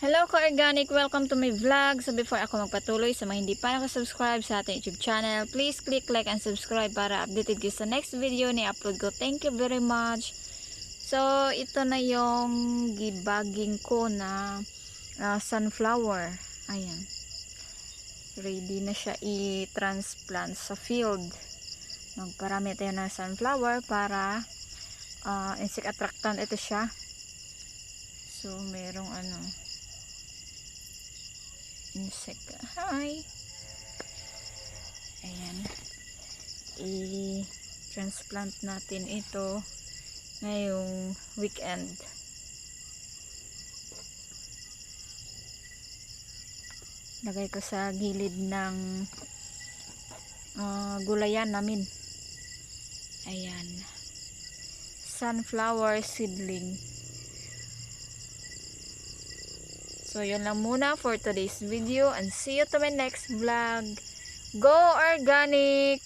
Hello ka-organic! Welcome to my vlog. So before ako magpatuloy sa mga hindi pa nakasubscribe sa ating YouTube channel, please click like and subscribe para updated kayo sa next video na i-upload ko. Thank you very much. So ito na yung gibaging ko na sunflower. Ayan. Ready na siya i-transplant sa field. Magparami tayo ng sunflower para insect attractant ito siya. So merong insect. Hi! Ayan. I-transplant natin ito ngayong weekend. Lagay ko sa gilid ng gulayan namin. Ayan. Sunflower seedling. So, yun lang muna for today's video and see you to my next vlog. Go organic!